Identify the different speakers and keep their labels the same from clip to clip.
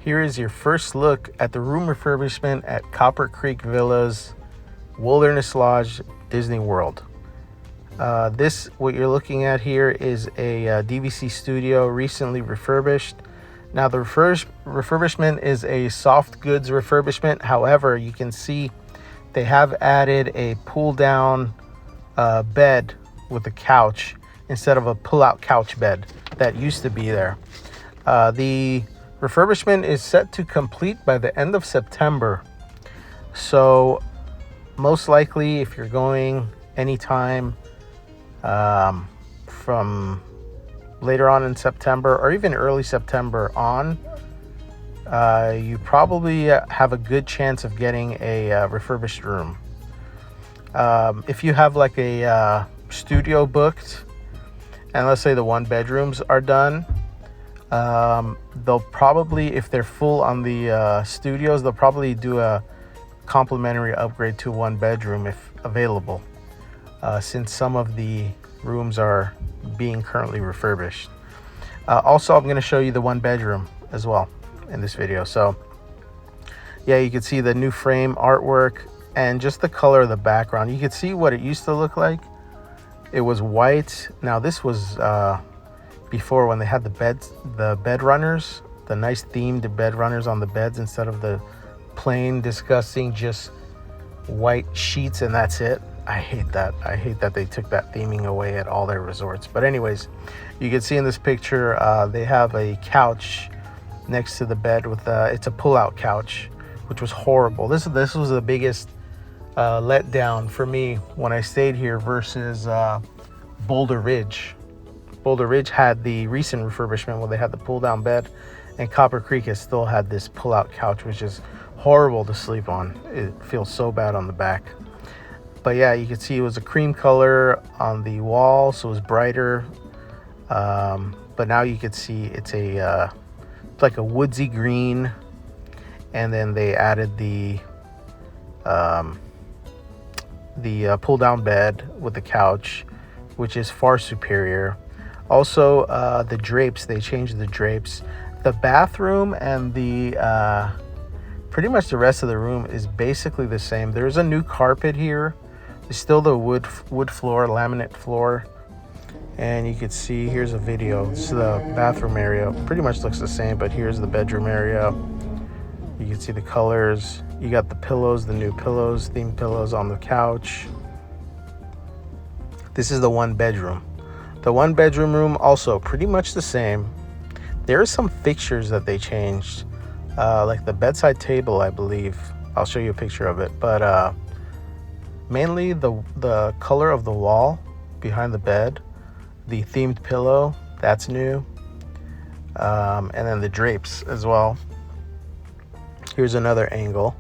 Speaker 1: Here is your first look at the room refurbishment at Copper Creek Villas, Wilderness Lodge, Disney World. What you're looking at here is a DVC studio recently refurbished. Now the refurbishment is a soft goods refurbishment. However, you can see they have added a pull down bed with a couch instead of a pull out couch bed that used to be there. The refurbishment is set to complete by the end of September. So most likely if you're going anytime from later on in September or even early September on, you probably have a good chance of getting a refurbished room. If you have like a studio booked, and let's say the 1 bedrooms are done, they'll probably, if they're full on the studios, they'll probably do a complimentary upgrade to 1 bedroom if available, since some of the rooms are being currently refurbished. Also, I'm going to show you the 1 bedroom as well in this video. So yeah, you can see the new frame artwork and just the color of the background. You can see what it used to look like. It was white. Now this was before, when they had the bed runners, the nice themed bed runners on the beds instead of the plain disgusting just white sheets and that's it. I hate that. I hate that they took that theming away at all their resorts. But anyways, you can see in this picture they have a couch next to the bed with it's a pull-out couch, which was horrible. This was the biggest letdown for me when I stayed here versus Boulder Ridge. Boulder Ridge had the recent refurbishment where they had the pull-down bed, and Copper Creek has still had this pull-out couch, which is horrible to sleep on. It feels so bad on the back. But yeah, you can see it was a cream color on the wall, so it was brighter. But now you can see it's like a woodsy green, and then they added the pull down bed with the couch, which is far superior. Also, the drapes, they changed the drapes. The bathroom and the pretty much the rest of the room is basically the same. There's a new carpet here. It's still the wood floor, laminate floor. And you can see, here's a video. This is the bathroom area. Pretty much looks the same, but here's the bedroom area. You can see the colors. You got the pillows, the new pillows, themed pillows on the couch. This is the 1 bedroom. The 1 bedroom room also pretty much the same. There are some fixtures that they changed, like the bedside table, I believe. I'll show you a picture of it, but mainly the color of the wall behind the bed, the themed pillow, that's new, and then the drapes as well. Here's another angle.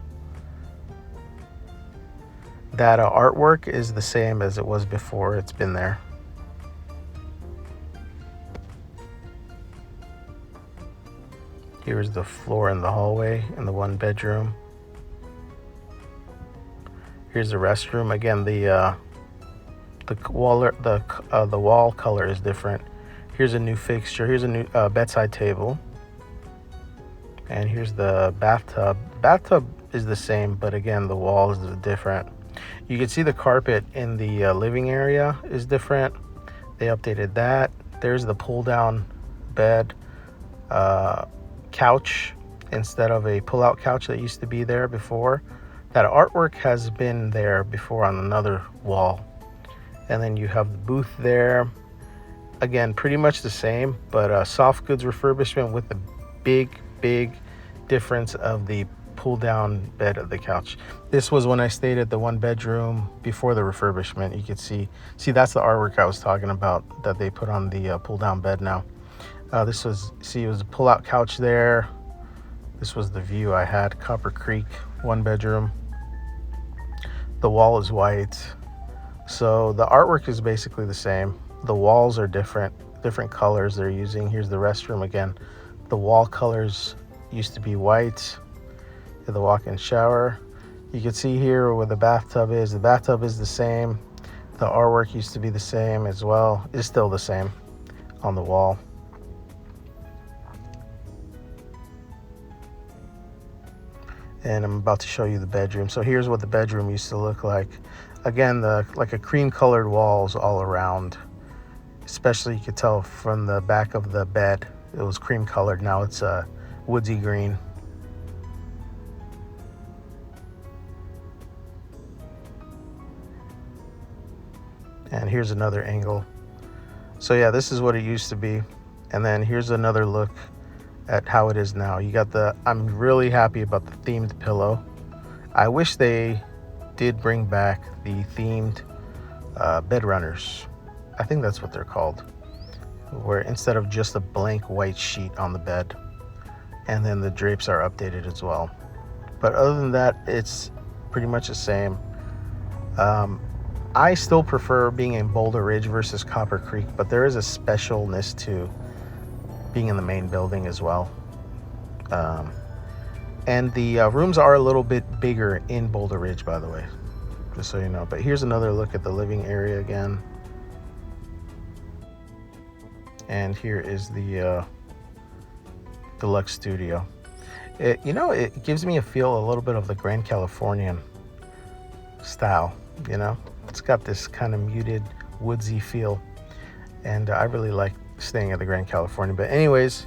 Speaker 1: That artwork is the same as it was before. It's been there. Here's the floor in the hallway in the 1 bedroom. Here's the restroom. Again, the wall color is different. Here's a new fixture. Here's a new bedside table. And here's the bathtub. Bathtub is the same, but again, the wall is different. You can see the carpet in the living area is different. They updated that. There's the pull-down bed couch instead of a pull-out couch that used to be there before. That artwork has been there before on another wall. And then you have the booth there. Again, pretty much the same, but soft goods refurbishment with the big difference of the pull down bed of the couch. This was when I stayed at the 1 bedroom before the refurbishment. You could see that's the artwork I was talking about that they put on the pull down bed now. It was a pull out couch there. This was the view I had. Copper Creek, 1 bedroom. The wall is white. So the artwork is basically the same. The walls are different colors they're using. Here's the restroom again. The wall colors used to be white. The walk-in shower. You can see here where the bathtub is. The bathtub is the same. The artwork used to be the same as well. It's still the same on the wall. And I'm about to show you the bedroom. So here's what the bedroom used to look like. Again, like a cream colored walls all around. Especially you could tell from the back of the bed, it was cream colored. Now it's woodsy green. And here's another angle. So yeah, this is what it used to be. And then here's another look at how it is now. You got I'm really happy about the themed pillow. I wish they did bring back the themed bed runners. I think that's what they're called, where instead of just a blank white sheet on the bed, and then the drapes are updated as well. But other than that, it's pretty much the same. I still prefer being in Boulder Ridge versus Copper Creek, but there is a specialness to being in the main building as well. And the rooms are a little bit bigger in Boulder Ridge, by the way, just so you know. But here's another look at the living area again. And here is the deluxe studio. It gives me a little bit of the Grand Californian style, It's got this kind of muted, woodsy feel. And I really like staying at the Grand Californian. But anyways,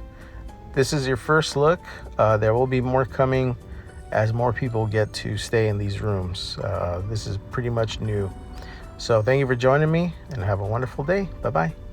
Speaker 1: this is your first look. There will be more coming as more people get to stay in these rooms. This is pretty much new. So thank you for joining me, and have a wonderful day. Bye-bye.